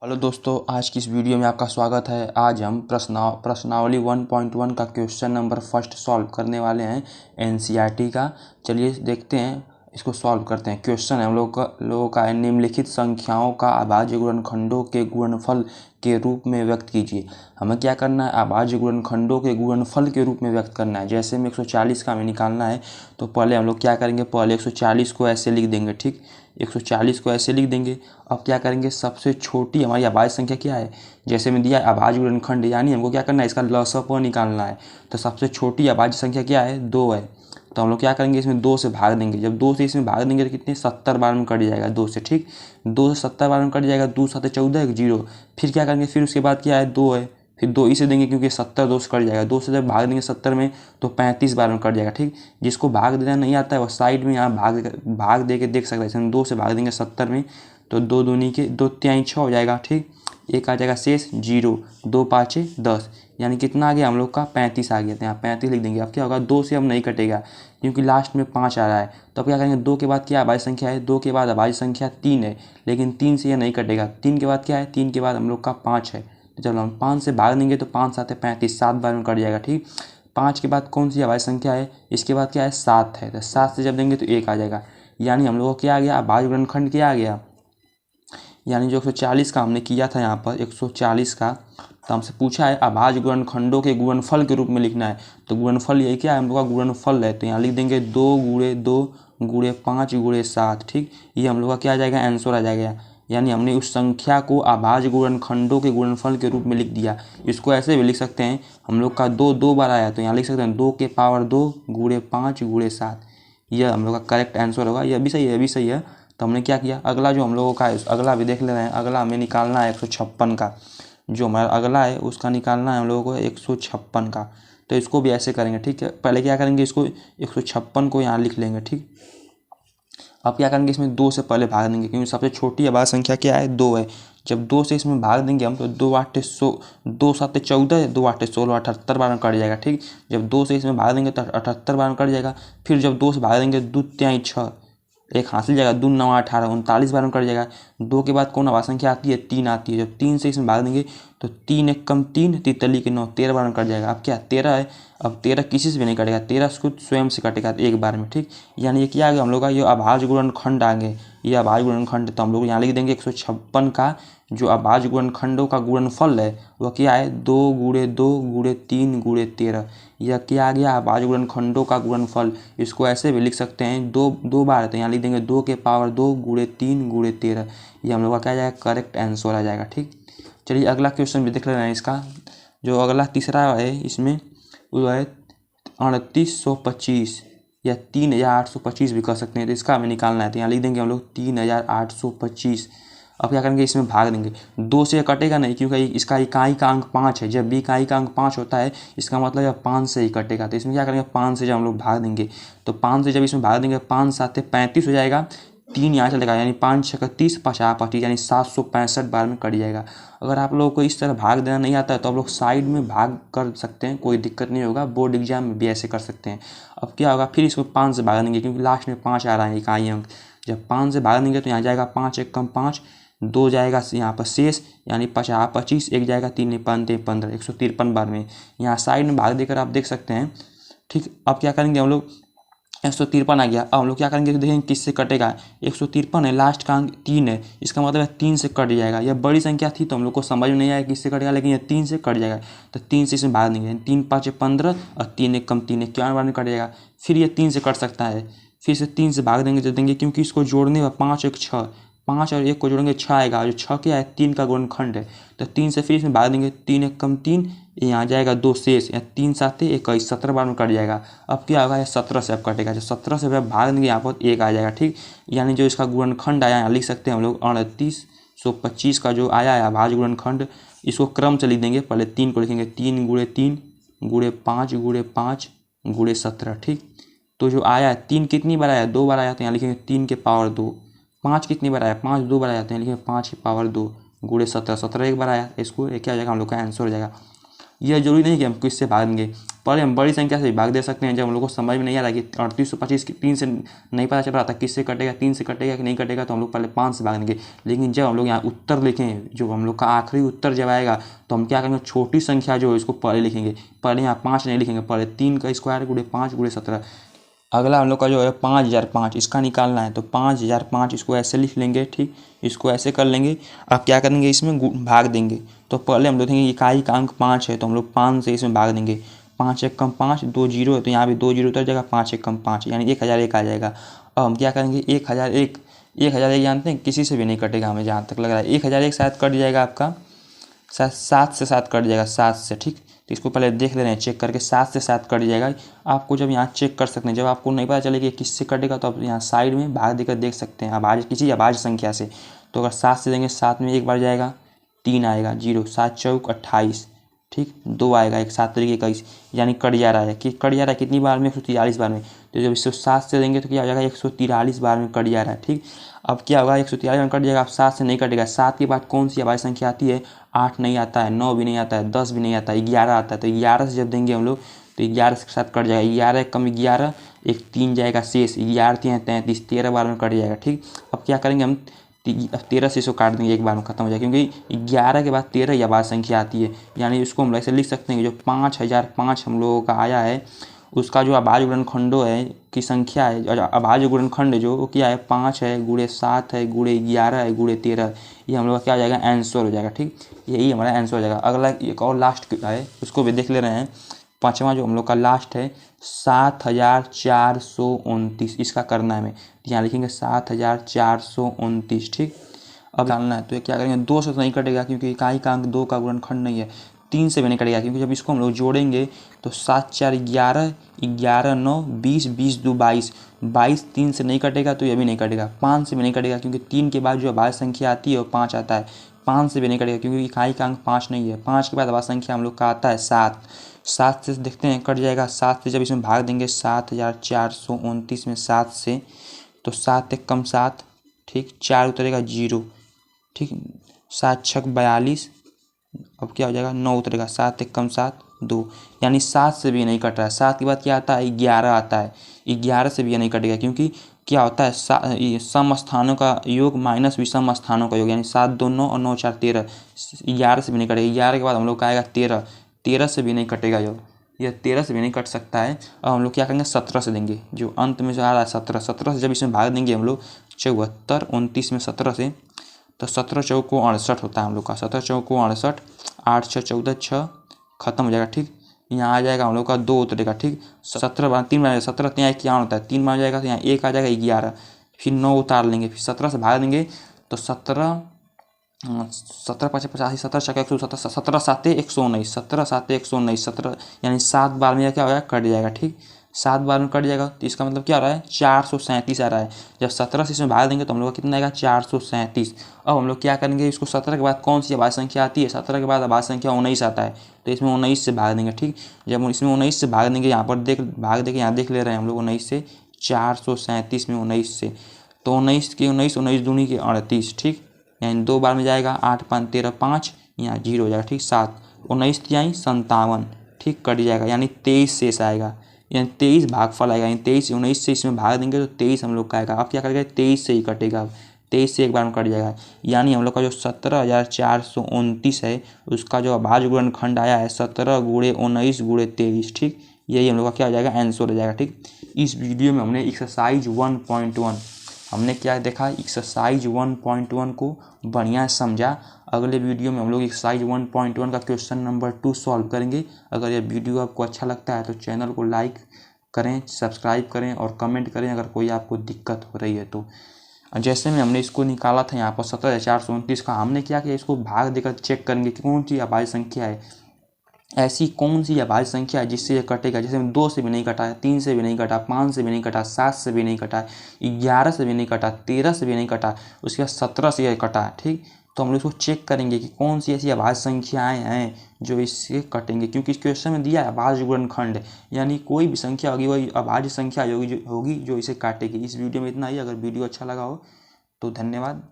Hello दोस्तों, आज की इस वीडियो में आपका स्वागत है। आज हम प्रश्नावली 1.1 का क्वेश्चन नंबर फर्स्ट सॉल्व करने वाले हैं एनसीईआरटी का। चलिए देखते हैं, इसको सॉल्व करते हैं। क्वेश्चन है हम लोगों का है, निम्नलिखित संख्याओं का अभाज्य गुणनखंडों के गुणनफल के रूप में व्यक्त कीजिए। हमें क्या करना है, अभाज्य गुणनखंडों के गुणनफल के रूप में व्यक्त करना है। जैसे में 140 का हमें निकालना है, तो पहले हम लोग क्या करेंगे, पहले 140 को ऐसे लिख देंगे। ठीक, 140 को ऐसे लिख देंगे। अब क्या करेंगे, सबसे छोटी हमारी अभाज्य संख्या क्या है, जैसे में दिया अभाज्य गुणनखंड, यानी हमको क्या करना है, इसका लसप निकालना है। तो सबसे छोटी अभाज्य संख्या क्या है, 2 है। तो हम लोग क्या करेंगे, इसमें 2 से भाग देंगे। जब 2 से इसमें भाग देंगे तो कितने, 70 बार में कट जाएगा 2 से। ठीक, 2 से 70 बार में कट जाएगा, 2 7 14 1 0। फिर क्या करेंगे, फिर उसके बाद क्या है, 2 है, फिर 2 इसे देंगे क्योंकि 70 2 से कट जाएगा। 2 से जब भाग देंगे 70 में तो 35 बार में कट जाएगा। ठीक, जिसको भाग देना नहीं आता है वो साइड में यहाँ भाग दे के देख सकता है। इसमें 2 से भाग देंगे 70 में तो 2 दूनी के 2 तिहाई 6 हो जाएगा। ठीक, एक आ जाएगा शेष 0, 2 5 10, यानी कितना आ गया हम लोग का, 35 आ गया। तो यहाँ 35 लिख देंगे। अब क्या होगा, 2 से अब नहीं कटेगा क्योंकि लास्ट में 5 आ रहा है। तो अब क्या करेंगे, 2 के बाद क्या अभाज्य संख्या है, 2 के बाद अभाज्य संख्या 3 है, लेकिन 3 से यह नहीं कटेगा। 3 के बाद क्या है, 3 के बाद हम लोग का 5 है। तो चलो हम 5 से भाग देंगे तो 5 7 35, 7 बार में कट जाएगा। ठीक, 5 के बाद कौन सी अभाज्य संख्या है, इसके बाद क्या है, 7 है। तो 7 से जब देंगे तो 1 आ जाएगा, यानी हम लोग को क्या आ गया, अभाज्य गुणनखंड क्या आ गया, यानी जो 140 का हमने किया था यहाँ पर 140 का, तो हमसे पूछा है अभाज्य गुणनखंडों के गुणनफल के रूप में लिखना है। तो गुणनफल यही क्या है, हम लोग का गुणनफल है। तो यहाँ लिख देंगे 2 गुणे 2 गुणे 5 गुणे 7। ठीक, ये हम लोग का क्या आ जाएगा, आंसर आ जाएगा। यानी हमने उस संख्या को अभाज्य गुणनखंडों के गुणनफल के रूप में लिख दिया। इसको ऐसे भी लिख सकते हैं, हम लोग का 2 2 बार आया तो यहाँ लिख सकते हैं 2 के पावर 2 गुणे 5 गुणे 7। यह हम लोग का करेक्ट आंसर होगा। यह भी सही है, यह भी सही है। तो हमने क्या किया, अगला जो हम लोगों का है, अगला भी देख ले रहे हैं। अगला हमें निकालना है 156 का। जो हमारा अगला है उसका निकालना है हम लोगों को 156 का। तो इसको भी ऐसे करेंगे। ठीक है, पहले क्या करेंगे, इसको 156 को यहाँ लिख लेंगे। ठीक, अब क्या करेंगे, इसमें 2 से पहले भाग देंगे क्योंकि सबसे छोटी अभाज्य संख्या क्या है, 2 है। जब 2 से इसमें भाग देंगे हम तो 2 8 100, 2 7 14, 2 8 16, 78 बार में कट जाएगा। ठीक, जब 2 से इसमें भाग देंगे तो 78 बार में कट जाएगा। फिर जब 2 से भाग देंगे 2 तिहाई 6, एक हासिल जाएगा, 2 9 18, 39 बार में कट जाएगा। 2 के बाद कौन अभाज्य संख्या आती है, 3 आती है। जब 3 से इसमें भाग देंगे तो 3 1 कम 3, तितली के 9, 13 बार में कट जाएगा। अब क्या 13 है, अब 13 किसी से भी नहीं कटेगा, 13 खुद स्वयं से कटेगा एक बार में। ठीक, यानी ये क्या आ गया हम लोग का, ये अभाज्य गुणनखंड आ गए, ये अभाज्य गुणनखंड। तो हम लोग यहाँ लिख देंगे 156 का जो अभाज्य गुणनखंडों का गुणनफल है वह क्या है, 2 गुणे 2 गुणे 3 गुणे 13। यह क्या आ गया, अभाज्य गुणनखंडों का गुणनफल। इसको ऐसे भी लिख सकते हैं, 2 बार है तो यहाँ लिख देंगे 2 के पावर 2 गुणे 3 गुणे 13। ये हम लोग का क्या आ जाएगा, करेक्ट आंसर आ जाएगा। ठीक, चलिए अगला क्वेश्चन भी देख ले रहे हैं। इसका जो अगला तीसरा है, इसमें वो है 3825 या 3825 भी कर सकते हैं। तो इसका हमें निकालना है, तो यहाँ लिख देंगे हम लोग 3825। अब क्या करेंगे, इसमें भाग देंगे। 2 से कटेगा नहीं क्योंकि इसका इकाई का अंक 5 है। जब भी इकाई का अंक 5 होता है इसका मतलब जब 5 से ही कटेगा। तो इसमें क्या करेंगे, 5 से जब हम लोग भाग देंगे तो 5 से जब इसमें भाग देंगे 5 7 35 हो जाएगा, 3 यहाँ चलेगा, यानी 5 6 30, 50 25, यानी 765 बार में कट जाएगा। अगर आप लोगों को इस तरह भाग देना नहीं आता है तो आप लोग साइड में भाग कर सकते हैं, कोई दिक्कत नहीं होगा। बोर्ड एग्जाम में भी ऐसे कर सकते हैं। अब क्या होगा, फिर इसको 5 से भाग देंगे क्योंकि लास्ट में 5 आ रहा है इकाई अंक। जब 5 से भाग देंगे तो यहाँ जाएगा 5 1 कम 5, 2 जाएगा यहाँ पर शेष, यानी 50 25, 1 जाएगा 3 5 15, 153 बार में। यहाँ साइड में भाग देकर आप देख सकते हैं। ठीक, अब क्या करेंगे हम लोग, 153 आ गया। अब हम लोग क्या करेंगे, तो देखेंगे किससे कटेगा, 153 है, लास्ट का अंक 3 है, इसका मतलब है 3 से कट जाएगा। यह बड़ी संख्या थी तो हम लोग को समझ में नहीं आया किससे कटेगा, लेकिन यह 3 से कट जाएगा। तो 3 से इसमें भाग देंगे, 3 5 15 और 3 1 कम 3, 51 बार में कट जाएगा। फिर ये 3 से कट सकता है, फिर से 3 से भाग देंगे तो देंगे, क्योंकि इसको जोड़ने में 5 1 6, 5 और 1 को जोड़ेंगे 6 आएगा, जो 6 क्या है, 3 का गुणनखंड है। तो 3 से फिर इसमें भाग देंगे, 3 1 कम 3, यहाँ जाएगा 2 शेष, या 3 7 21, 17 बार में कट जाएगा। अब क्या होगा, 17 से अब कटेगा। जब 17 से अब भाग देंगे यहाँ पर 1 आ जाएगा। ठीक, यानी जो इसका गुणनखंड आया यहाँ लिख सकते हैं हम लोग 3825 का जो आया है अभाज्य गुणनखंड। इसको क्रम से लिख देंगे, पहले 3 को लिखेंगे, 3 गुणे 3 गुणे 5 गुणे 5 गुणे 17। ठीक, तो जो आया है 3 कितनी बार आया, 2 बार आया, तो यहाँ लिखेंगे 3 के पावर 2। 5 कितनी बार आया, 5 2 बार आया, तो यहाँ लिखेंगे 5 की पावर 2 गुणे 17, 17 एक बार आया। इसको क्या हो जाएगा, हम लोग का आंसर हो जाएगा। यह जरूरी नहीं कि हम किससे भागेंगे, पहले हम बड़ी संख्या से भी भाग दे सकते हैं। जब हम लोग को समझ में नहीं आ रहा कि 3825 3 से नहीं पता चल रहा था किससे कटेगा, 3 से कटेगा कि नहीं कटेगा, तो हम लोग पहले 5 से भाग देंगे। लेकिन जब हम लोग यहाँ उत्तर लिखें, जो हम लोग का आखिरी उत्तर जब आएगा, तो हम क्या करेंगे, छोटी संख्या जो है इसको पहले लिखेंगे। पहले यहाँ 5 नहीं लिखेंगे, पहले 3 का स्क्वायर गुणे 5 गुणे 17। अगला हम लोग का जो है 5005, इसका निकालना है, तो 5005 इसको ऐसे लिख लेंगे। ठीक, इसको ऐसे कर लेंगे। अब क्या करेंगे, इसमें भाग देंगे। तो पहले हम लोग देखेंगे इकाई का अंक 5 है, तो हम लोग 5 से इसमें भाग देंगे। 5 एक कम 5, 2 जीरो है, तो यहाँ भी 2 जीरो उतर जाएगा, 5 एक कम 5 यानी 1001 आ जाएगा। अब हम क्या करेंगे, 1001 जानते हैं किसी से भी नहीं कटेगा, हमें जहाँ तक लग रहा है 1001 शायद कट जाएगा आपका, शायद 7 से 7 कट जाएगा, 7 से। ठीक, तो इसको पहले देख ले रहे हैं चेक करके, 7 से 7 कट जाएगा। आपको जब यहाँ चेक कर सकते हैं, जब आपको नहीं पता चले कि किससे कटेगा, तो आप यहाँ साइड में भाग देकर देख सकते हैं अभाज्य, किसी अभाज्य संख्या से। तो अगर 7 से देंगे, 7 में एक बार जाएगा, 3 आएगा, 0, 7 चौक 28। ठीक, 2 आएगा, 1 7 तरीके 21, यानी कट जा रहा है। कि कट जा रहा है कितनी बार में, 143 बार में। तो जब इसको 7 से देंगे तो क्या हो जाएगा, 143 बार में कट जा रहा है। ठीक, अब क्या होगा, 143 में कट जाएगा। अब 7 से नहीं कटेगा। 7 के बाद कौन सी अभाज्य संख्या आती है, 8 नहीं आता है, 9 भी नहीं आता है, 10 भी नहीं आता है, 11 आता है। तो 11 से जब देंगे हम लोग, तो 11 के साथ कट जाएगा। 11 कम 11, एक 3 जाएगा शेष, 11 3 33, 13 बार में कट जाएगा। ठीक, अब क्या करेंगे हम, 13 से इसको काट देंगे, एक बार में खत्म हो जाएगा, क्योंकि 11 के बाद 13 ही अभाज्य संख्या आती है। यानी इसको हम ऐसे लिख सकते हैं कि जो 5005 हम लोगों का आया है, उसका जो अभाज्य गुणनखंडों है की संख्या है, अभाज्य गुणनखंड जो वो क्या है, 5 है, गुणे 7 है, गुणे 11 है, गुणे 13। ये हम लोग का क्या हो जाएगा, आंसर हो जाएगा। ठीक, यही हमारा आंसर हो जाएगा। अगला एक और लास्ट है, उसको भी देख ले रहे हैं। 5वां जो हम लोग का लास्ट है, 7429, इसका करना है हमें। यहाँ लिखेंगे 7429। ठीक, अब डालना है, तो ये क्या करेंगे, 2 से तो नहीं कटेगा क्योंकि इकाई का अंक 2 का गुणनखंड नहीं है। 3 से भी नहीं कटेगा क्योंकि जब इसको हम लोग जोड़ेंगे तो 7 4 11, 11 9 20, 20 2 22, 22 3 से नहीं कटेगा, तो ये भी नहीं कटेगा। 5 से भी नहीं कटेगा क्योंकि 3 के बाद जो अभाज्य संख्या आती है वो 5 आता है। 5 से भी नहीं कटेगा क्योंकि इकाई का अंक 5 नहीं है। 5 के बाद अभाज्य संख्या हम लोग का आता है 7। 7 से देखते हैं कट जाएगा। 7 से जब इसमें भाग देंगे, 7429 में 7 से, तो 7 एक कम 7, ठीक, 4 उतरेगा 0, ठीक, 7 छक 42, अब क्या हो जाएगा, 9 उतरेगा, 7 एक कम 7 2, यानी 7 से भी नहीं कट रहा है। 7 के बाद क्या आता है, 11 आता है। 11 से भी ये नहीं कटेगा क्योंकि क्या होता है, सम स्थानों का योग माइनस विषम स्थानों का योग, यानी 7 2 9 और 9 4 13। 11 से भी नहीं कटेगा। 11 के बाद हम लोग का आएगा 13, 13 से भी नहीं कटेगा योग, यह 13 से भी नहीं कट सकता है। अब हम लोग क्या करेंगे, 17 से देंगे, जो अंत में जो आ रहा है 17। 17 से जब इसमें भाग देंगे हम लोग, 74 29 में 17 से, तो 17 चौको 68 होता है हम लोग का। 17 चौको 68, 8 6 14 6, खत्म हो जाएगा। ठीक, यहाँ आ जाएगा हम लोग का 2 उतरेगा। ठीक, 17 बार 3 बार 17 यहाँ 51 होता है, 3 बार जाएगा तो यहाँ 1 आ जाएगा 11, फिर 9 उतार लेंगे, फिर 17 से भाग देंगे तो 17 17 5 85, 17 छक्का 117, 17 7 119, 17 7 119, 17 यानी 7 बार में क्या होगा, कट जाएगा। ठीक, 7 बार में कट जाएगा तो इसका मतलब क्या आ रहा है, 437 आ रहा है। जब 17 से इसमें भाग देंगे तो हम लोग का कितना आएगा, 437। अब हम लोग क्या करेंगे, इसको 17 के बाद कौन सी अभाज्य संख्या आती है, 17 के बाद अभाज्य संख्या 19 आता है, तो इसमें 19 से भाग देंगे। ठीक, जब इसमें 19 से भाग देंगे, यहाँ पर भाग देंगे, यहाँ देख ले रहे हैं हम लोग 19 से, 437 में 19 से, तो 19 की 19 19 दूनी की 38। ठीक, यानी 2 बार में जाएगा, 8 5 13 5, यहाँ 0 हो जाएगा। ठीक, 7 19 तिहाई 57, ठीक, कट जाएगा, यानी 23 शेष आएगा, यानी 23 भागफल आएगा। यानी 23 19 से इसमें भाग देंगे तो 23 हम लोग का आएगा। अब क्या करेंगे, 23 से ही कटेगा, 23 से एक बार में कट जाएगा। यानी हम लोग का जो 17,429 है, उसका जो अभाज्य गुणनखंड आया है 17 गुणे 19 गुणे 23। ठीक, यही हम लोग का क्या हो जाएगा, आंसर हो जाएगा। ठीक, इस वीडियो में हमने एक्सरसाइज 1.1 हमने क्या देखा, एक्सरसाइज 1.1 को बढ़िया समझा। अगले वीडियो में हम लोग एक्सरसाइज 1.1 का क्वेश्चन नंबर 2 सॉल्व करेंगे। अगर यह वीडियो आपको अच्छा लगता है तो चैनल को लाइक करें, सब्सक्राइब करें और कमेंट करें अगर कोई आपको दिक्कत हो रही है तो। जैसे में हमने इसको निकाला था यहाँ पर 17,429 का, हमने क्या किया, इसको भाग देकर चेक करेंगे कि कौन सी अभाज्य संख्या है, ऐसी कौन सी अभाज्य संख्या है जिससे ये कटेगा। जैसे 2 से भी नहीं कटा है, 3 से भी नहीं कटा, 5 से भी नहीं कटा, 7 से भी नहीं कटा, 11 से भी नहीं कटा, 13 से भी नहीं कटा, उसके बाद 17 से ये कटा है। ठीक, तो हम लोग इसको चेक करेंगे कि कौन सी ऐसी अभाज्य संख्याएं हैं जो इससे कटेंगे, क्योंकि इस क्वेश्चन में दिया है अभाज्य गुणनखंड, यानी कोई भी संख्या होगी वही अभाज्य संख्या होगी जो इसे काटेगी। इस वीडियो में इतना ही। अगर वीडियो अच्छा लगा हो तो धन्यवाद।